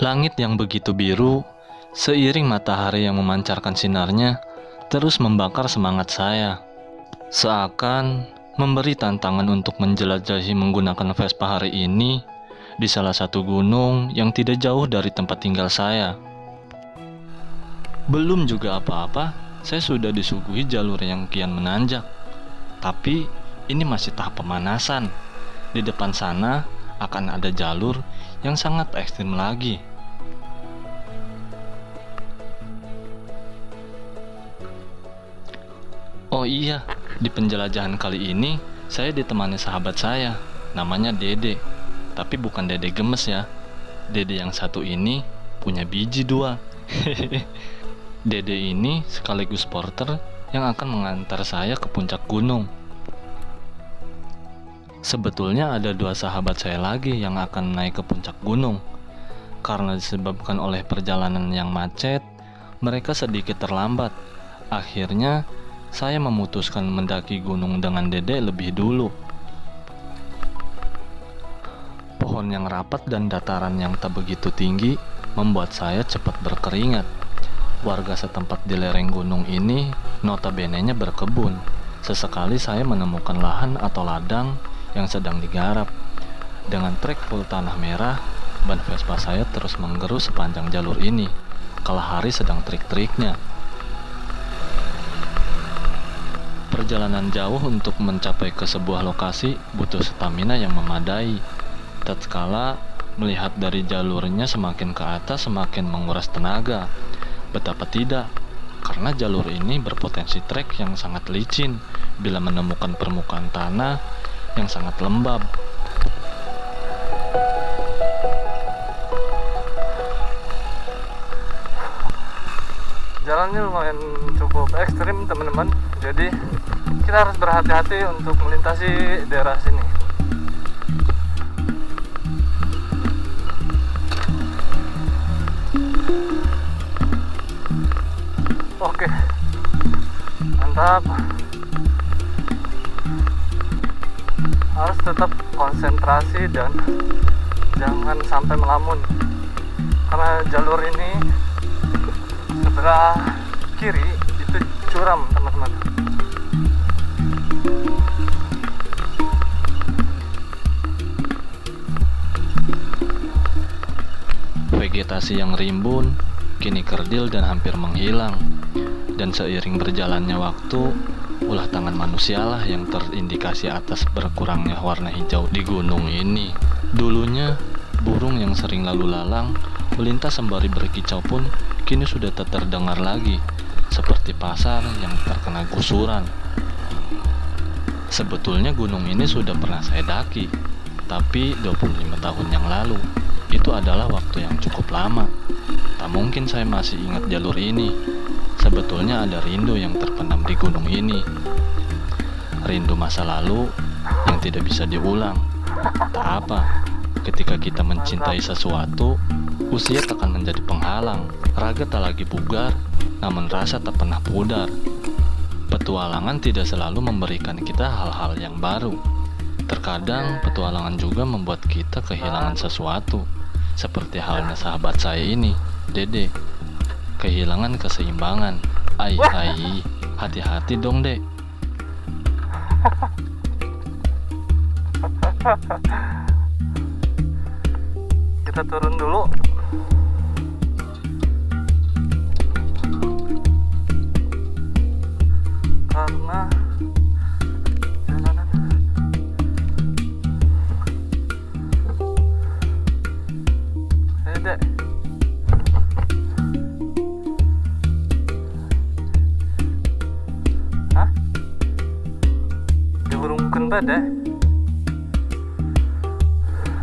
Langit yang begitu biru, seiring matahari yang memancarkan sinarnya, terus membakar semangat saya. Seakan memberi tantangan untuk menjelajahi menggunakan Vespa hari ini di salah satu gunung yang tidak jauh dari tempat tinggal saya. Belum juga apa-apa, saya sudah disuguhi jalur yang kian menanjak. Tapi ini masih tahap pemanasan. Di depan sana akan ada jalur yang sangat ekstrim lagi. Oh iya, di penjelajahan kali ini saya ditemani sahabat saya, namanya Dede. Tapi bukan Dede gemes ya. Dede yang satu ini punya biji 2. Dede ini sekaligus porter yang akan mengantar saya ke puncak gunung. Sebetulnya ada 2 sahabat saya lagi yang akan naik ke puncak gunung. Karena disebabkan oleh perjalanan yang macet, mereka sedikit terlambat. Akhirnya, saya memutuskan mendaki gunung dengan Dede lebih dulu. Pohon yang rapat dan dataran yang tak begitu tinggi membuat saya cepat berkeringat. Warga setempat di lereng gunung ini notabene-nya berkebun. Sesekali saya menemukan lahan atau ladang yang sedang digarap. Dengan trek full tanah merah, ban Vespa saya terus menggerus sepanjang jalur ini. Kalahari sedang trik-triknya. Perjalanan jauh untuk mencapai ke sebuah lokasi butuh stamina yang memadai. Tatkala melihat dari jalurnya semakin ke atas semakin menguras tenaga. Betapa tidak, karena jalur ini berpotensi trek yang sangat licin bila menemukan permukaan tanah yang sangat lembab. Jalannya lumayan cukup ekstrim teman-teman, jadi kita harus berhati-hati untuk melintasi daerah sini. Oke, mantap. Harus tetap konsentrasi dan jangan sampai melamun, karena jalur ini sebelah kiri itu curam teman-teman. Vegetasi yang rimbun kini kerdil dan hampir menghilang. Dan seiring berjalannya waktu, ulah tangan manusialah yang terindikasi atas berkurangnya warna hijau di gunung ini. Dulunya, burung yang sering lalu lalang melintas sembari berkicau pun kini sudah tak terdengar lagi, seperti pasar yang terkena gusuran. Sebetulnya gunung ini sudah pernah saya daki, tapi 25 tahun yang lalu. Itu adalah waktu yang cukup lama. Tak mungkin saya masih ingat jalur ini. Sebetulnya ada rindu yang terpendam di gunung ini. Rindu masa lalu yang tidak bisa diulang. Tak apa, ketika kita mencintai sesuatu, usia tak akan menjadi penghalang. Raga tak lagi bugar, namun rasa tak pernah pudar. Petualangan tidak selalu memberikan kita hal-hal yang baru. Terkadang petualangan juga membuat kita kehilangan sesuatu. Seperti halnya sahabat saya ini, Dede. Kehilangan keseimbangan. Ai, hati-hati dong, Dek. Kita turun dulu. Karena jalanan Dek. Hah? Diurungkan pada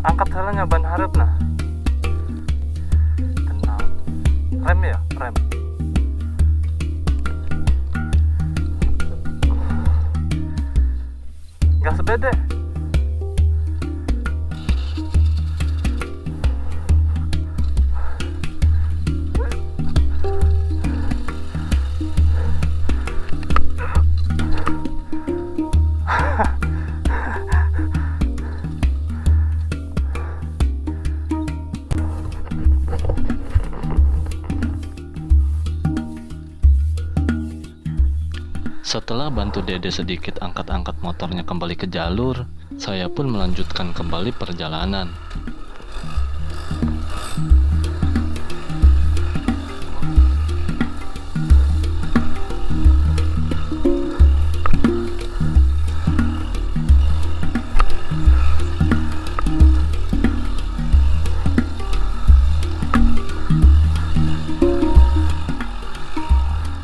angkat halanya ban harap nah. Tenang. Rem ya, rem. Gas bede. Setelah bantu Dede sedikit angkat-angkat motornya kembali ke jalur, saya pun melanjutkan kembali perjalanan.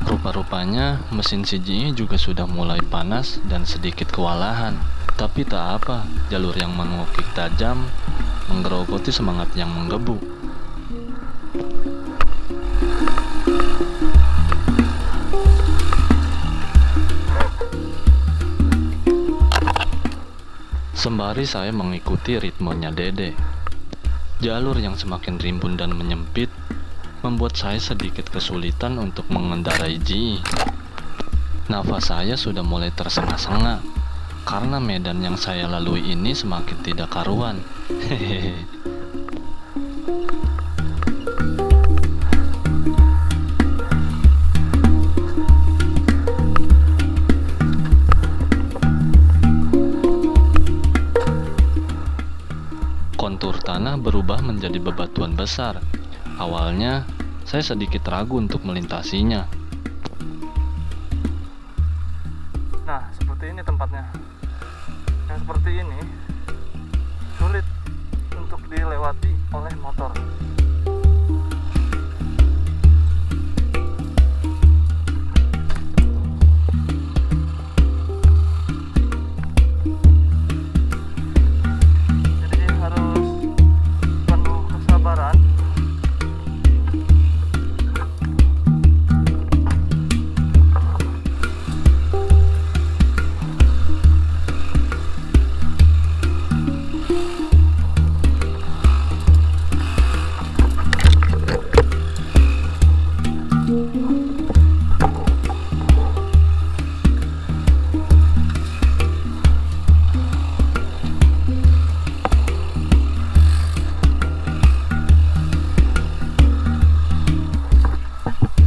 Rupa-rupanya mesin CGI juga sudah mulai panas dan sedikit kewalahan. Tapi tak apa, jalur yang mengukik tajam menggerogoti semangat yang menggebu. Sembari saya mengikuti ritmenya Dede. Jalur yang semakin rimbun dan menyempit membuat saya sedikit kesulitan untuk mengendarai GI. Nafas saya sudah mulai tersengah-sengah karena medan yang saya lalui ini semakin tidak karuan. Hehehe. Kontur tanah berubah menjadi bebatuan besar. Awalnya, saya sedikit ragu untuk melintasinya. Nah, seperti ini tempatnya. Yang seperti ini sulit untuk dilewati oleh motor. Jadi harus penuh kesabaran.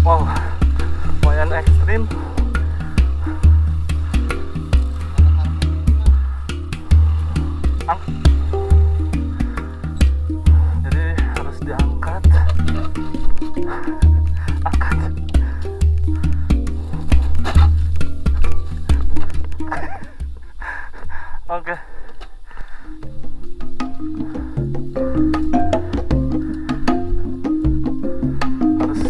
Wow, lumayan ekstrim. Jadi harus diangkat. Angkat. Oke. Harus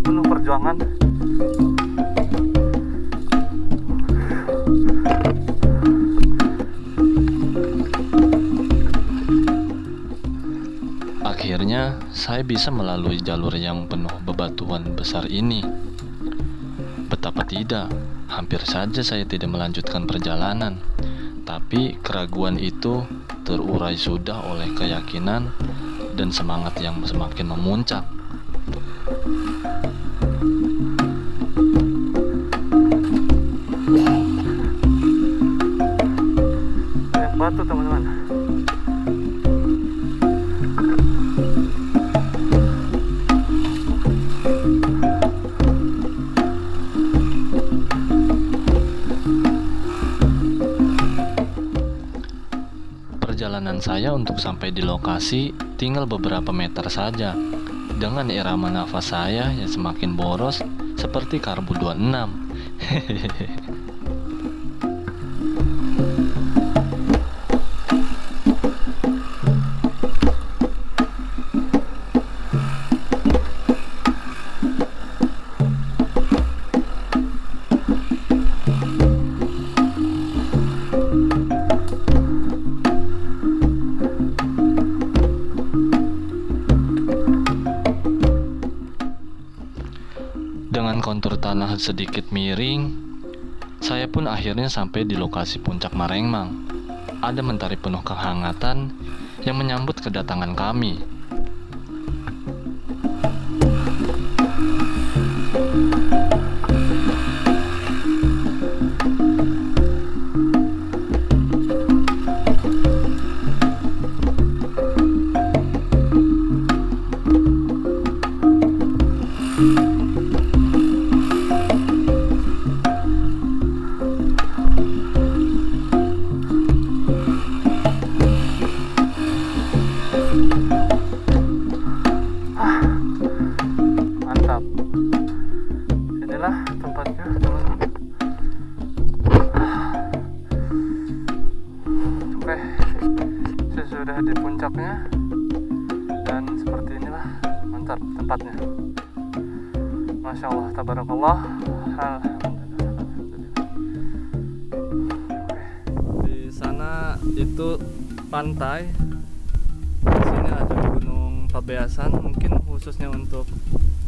penuh perjuangan. Akhirnya, saya bisa melalui jalur yang penuh bebatuan besar ini. Betapa tidak, hampir saja saya tidak melanjutkan perjalanan. Tapi keraguan itu terurai sudah oleh keyakinan dan semangat yang semakin memuncak. Banyak batu, teman-teman. Perjalanan saya untuk sampai di lokasi tinggal beberapa meter saja. Dengan irama nafas saya yang semakin boros seperti karbu 26. Hehehe. Dengan kontur tanah sedikit miring, saya pun akhirnya sampai di lokasi puncak Marengmang. Ada mentari penuh kehangatan yang menyambut kedatangan kami. Mantap. Inilah tempatnya, teman-teman. Oke, saya sudah di puncaknya dan seperti inilah mantap tempatnya. Masya Allah, tabarakallah. Di sana itu pantai, di sini ada Gunung Pabeasan. Mungkin khususnya untuk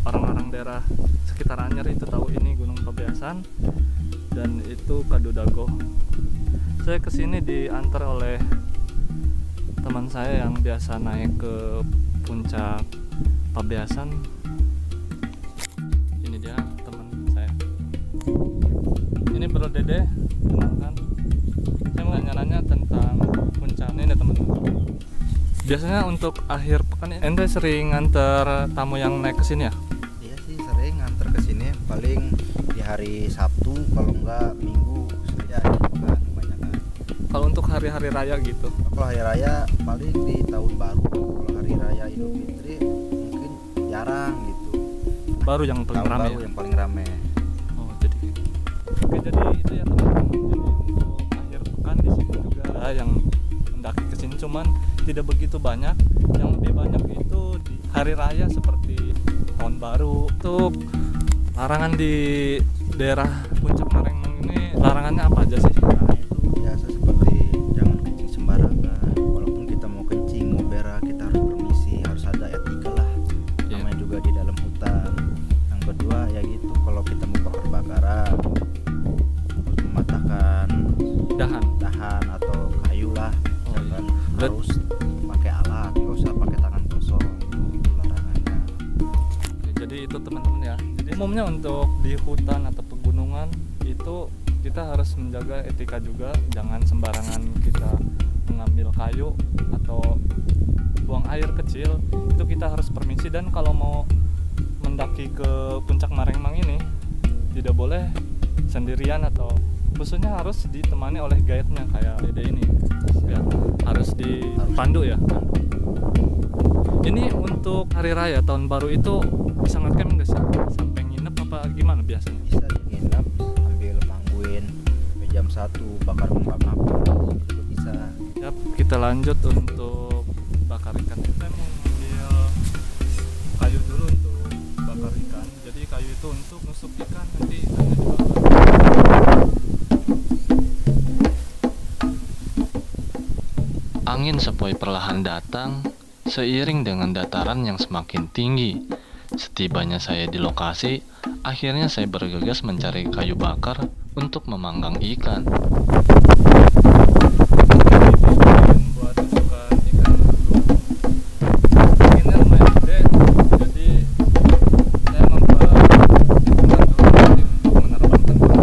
orang-orang daerah sekitar Anyer itu tahu ini Gunung Pabeasan, dan itu Kadudago. Saya kesini diantar oleh teman saya yang biasa naik ke puncak Pabeasan. Ini dia teman saya. Ini Bro Dede, kenalkan. Saya mau nanya-nanya tentang puncak ini teman-teman. Biasanya untuk akhir pekan ente sering nganter tamu yang naik ke sini ya? Iya sih, sering nganter ke sini paling di hari Sabtu, kalau enggak Minggu saja di pekan kebanyakan. Kalau untuk hari-hari raya gitu? Kalau hari raya paling di tahun baru. Kalau hari raya Idul Fitri mungkin jarang gitu. Baru yang paling Tahun ramai. baru yang paling ramai. Oh, jadi oke, jadi itu ya teman-teman. Jadi untuk akhir pekan di sini juga ada yang mendaki ke sini, cuman tidak begitu banyak. Yang lebih banyak itu di hari raya seperti tahun baru. Untuk larangan di daerah Puncak Marengmang ini, larangannya apa aja sih? Nah, itu biasa seperti jangan kencing sembarangan. Walaupun kita mau kencing, mau berak, kita harus permisi, harus ada etika lah. Iya. Namanya juga di dalam hutan. Yang kedua ya gitu, kalau kita mau bakar-bakaran harus mematahkan dahan atau kayu lah. Oh, Jangan iya. harus pakai alat, nggak usah pakai tangan kosong. Itu larangannya. Oke, jadi itu teman-teman ya. Jadi umumnya untuk di hutan atau pegunungan itu kita harus menjaga etika juga, jangan sembarangan kita mengambil kayu atau buang air kecil. Itu kita harus permisi, dan kalau mau mendaki ke Puncak Marengmang ini tidak boleh sendirian, atau khususnya harus ditemani oleh guide-nya kayak Dede ini ya, harus dipandu ya. Ini untuk hari raya tahun baru itu bisa ngecamp nggak sih? Sampai nginep apa gimana biasanya? Bisa nginep sambil mangguin sampai jam 1, bakar kembang api itu bisa. Yap, kita lanjut untuk bakar ikan. Kita mau ambil kayu dulu untuk bakar ikan. Jadi kayu itu untuk nusuk ikan, nanti ikannya dibakar. Angin sepoi perlahan datang, seiring dengan dataran yang semakin tinggi. Setibanya saya di lokasi, akhirnya saya bergegas mencari kayu bakar untuk memanggang ikan. Buat nusukan ikan dulu. Anginnya lumayan gede, jadi saya membuat hitungan dulu untuk menerbangkan dulu.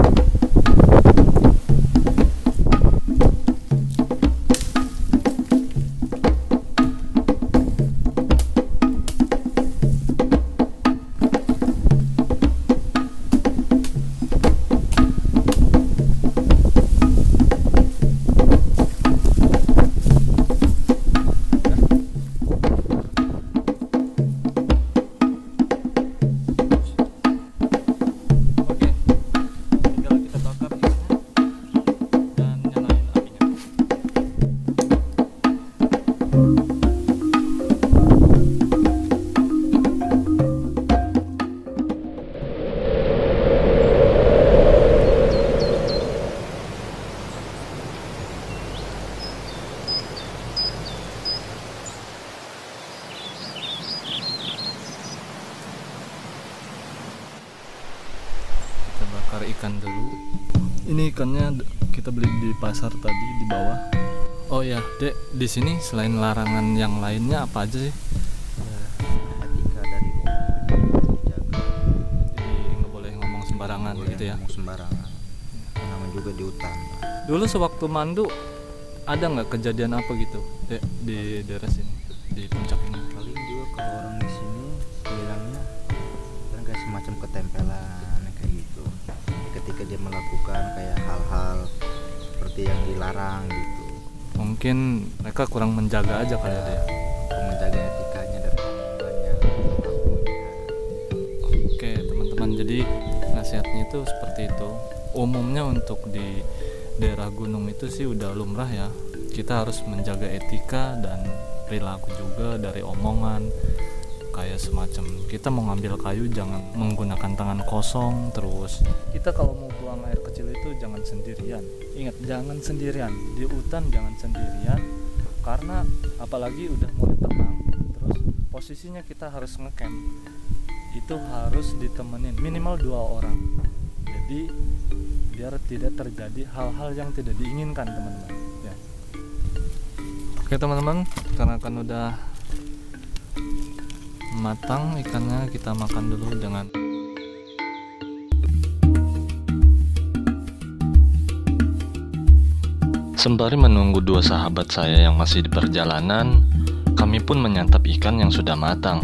Oke, tinggal kita bakar ikannya dan nyalain apinya. Kita bakar ikan dulu. Ini ikannya kita beli di pasar tadi di bawah. Oh ya, Dek, di sini selain larangan yang lainnya apa aja sih? Ya, etika dari umum dijaga. Jadi nggak boleh ngomong sembarangan Boleh gitu ya. ngomong sembarangan. Namanya juga di hutan. Dulu sewaktu mandu ada nggak kejadian apa gitu, Dek, di daerah sini, di puncak ini? Paling juga kalau orang di sini bilangnya kan kayak semacam ketempelan kayak gitu. Ketika dia melakukan kayak hal-hal seperti yang dilarang gitu. Mungkin mereka kurang menjaga aja kali ya, Dek. itu seperti itu. Umumnya untuk di daerah gunung itu sih udah lumrah ya. Kita harus menjaga etika dan perilaku juga dari omongan. Kayak semacam kita mau ngambil kayu jangan menggunakan tangan kosong. Terus kita kalau mau buang air kecil itu jangan sendirian. Ingat, jangan sendirian. Di hutan jangan sendirian. Karena apalagi udah mulai tenang, terus posisinya kita harus ngecamp. Itu harus ditemenin minimal 2 orang. Jadi biar tidak terjadi hal-hal yang tidak diinginkan, teman-teman ya. Oke teman-teman, karena kan udah matang ikannya, kita makan dulu dengan Sembari menunggu 2 sahabat saya yang masih di perjalanan, kami pun menyantap ikan yang sudah matang.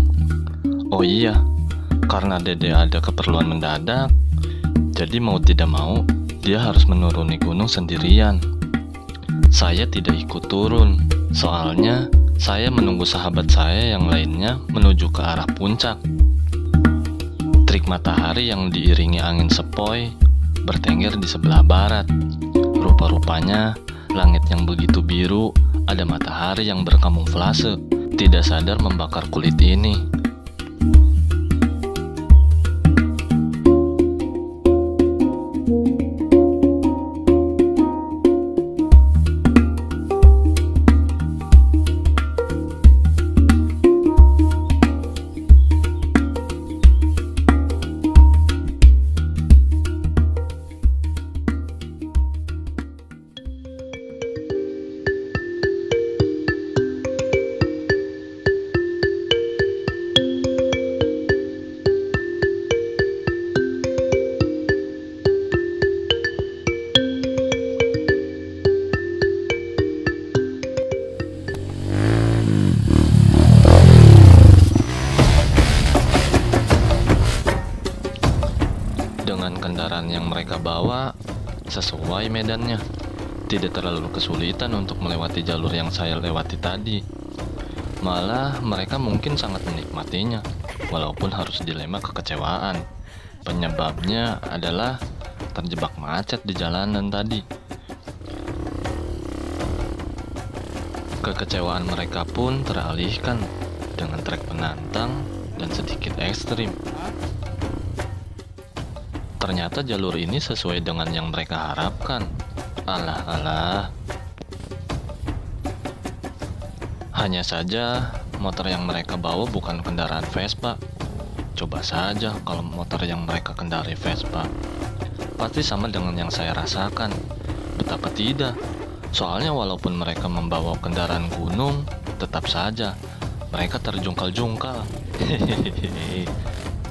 Oh iya, karena Dede ada keperluan mendadak, jadi mau tidak mau dia harus menuruni gunung sendirian. Saya tidak ikut turun, soalnya saya menunggu sahabat saya yang lainnya menuju ke arah puncak. Terik matahari yang diiringi angin sepoi bertengger di sebelah barat. Rupa-rupanya langit yang begitu biru, ada matahari yang berkamuflase, tidak sadar membakar kulit ini. Dengan kendaraan yang mereka bawa sesuai medannya, tidak terlalu kesulitan untuk melewati jalur yang saya lewati tadi. Malah mereka mungkin sangat menikmatinya, walaupun harus dilema kekecewaan. Penyebabnya adalah terjebak macet di jalanan tadi. Kekecewaan mereka pun teralihkan dengan trek penantang dan sedikit ekstrim. Ternyata jalur ini sesuai dengan yang mereka harapkan. Alah. Hanya saja motor yang mereka bawa bukan kendaraan Vespa. Coba saja kalau motor yang mereka kendarai Vespa. Pasti sama dengan yang saya rasakan. Betapa tidak. Soalnya walaupun mereka membawa kendaraan gunung, tetap saja mereka terjungkal-jungkal.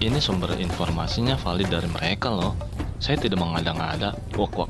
Ini sumber informasinya valid dari mereka loh. Saya tidak mengada-ngada. Wak.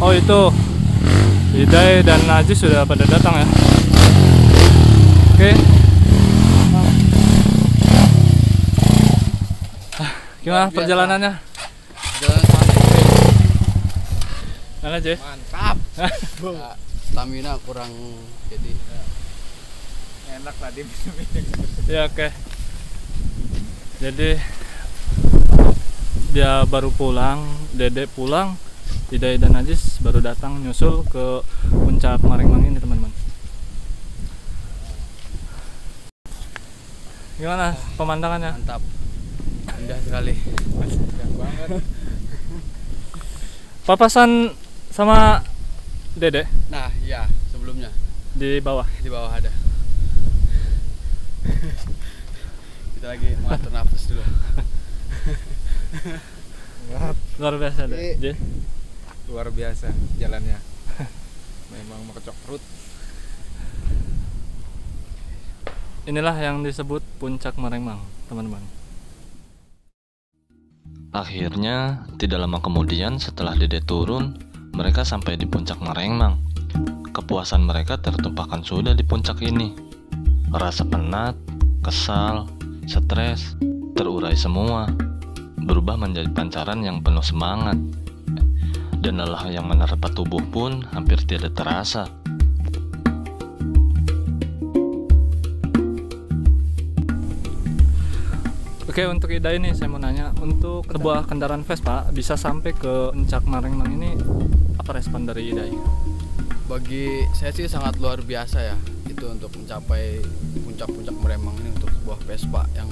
Oh itu Hidai dan Najis sudah pada datang ya. Oke. Gimana perjalanannya? Jalan santai. Mana aja? Mantap. Ya, stamina kurang jadi enak lah di Ya oke. Jadi dia baru pulang, Dede pulang, Hidai dan Najis baru datang nyusul ke puncak Marengbang ini teman-teman. Gimana pemandangannya? mantap. Indah sekali. Indah banget. Papasan sama Dede Nah, iya, sebelumnya di bawah. di bawah ada. Kita lagi mengatur nafas dulu. Luar biasa deh. luar biasa jalannya. Memang mengecok perut. Inilah yang disebut puncak Maremang, teman-teman. Akhirnya, tidak lama kemudian setelah Dede turun, mereka sampai di puncak Maremang. Kepuasan mereka tertumpahkan sudah di puncak ini. Rasa penat, kesal, stres, terurai semua, berubah menjadi pancaran yang penuh semangat. Dan lelah yang menerpa tubuh pun hampir tidak terasa. Oke, untuk Ida ini saya mau nanya, untuk sebuah kendaraan Vespa bisa sampai ke puncak Maremang ini, apa respon dari Ida? Bagi saya sih sangat luar biasa ya, itu untuk mencapai puncak-puncak Maremang ini untuk sebuah Vespa yang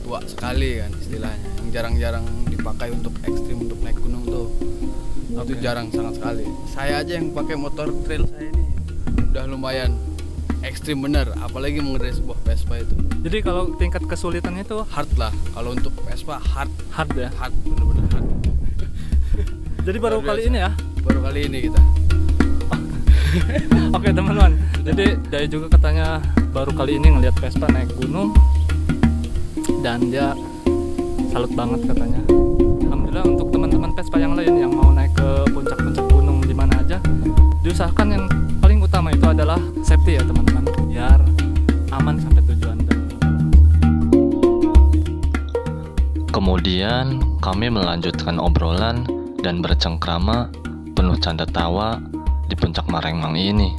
tua sekali kan istilahnya, yang jarang-jarang dipakai untuk ekstrim, untuk naik gunung tuh. Itu jarang sangat sekali. Saya aja yang pakai motor trail saya ini udah lumayan ekstrim bener, apalagi mengendarai sebuah Vespa itu. Jadi kalau tingkat kesulitannya itu Hard lah, kalau untuk Vespa hard ya? hard, bener-bener hard. Jadi baru Luar kali biasa. ini ya? Baru kali ini kita. Oke teman-teman, jadi Dai juga katanya baru kali ini ngelihat Vespa naik gunung, dan dia salut banget katanya. Alhamdulillah, untuk teman-teman Vespa yang lain yang mau naik ke puncak-puncak gunung di mana aja, diusahakan yang paling utama itu adalah safety ya teman-teman, biar aman sampai tujuan. Kemudian kami melanjutkan obrolan dan bercengkrama penuh canda tawa di puncak Maremang ini.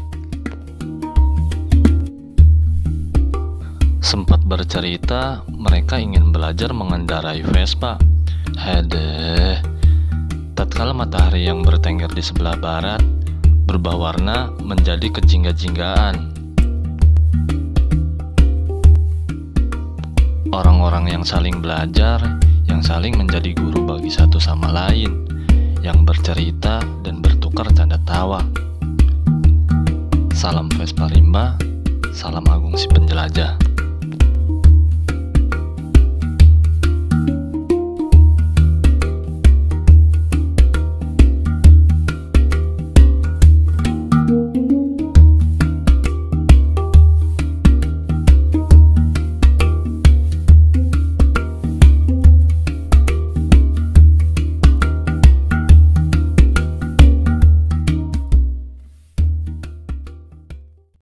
Sempat bercerita mereka ingin belajar mengendarai Vespa. Hedeh, tatkala matahari yang bertengger di sebelah barat berubah warna menjadi kejingga-jinggaan. Orang-orang yang saling belajar, yang saling menjadi guru bagi satu sama lain, yang bercerita dan bertukar canda tawa. Salam Vespa Rimba, salam Agung si penjelajah.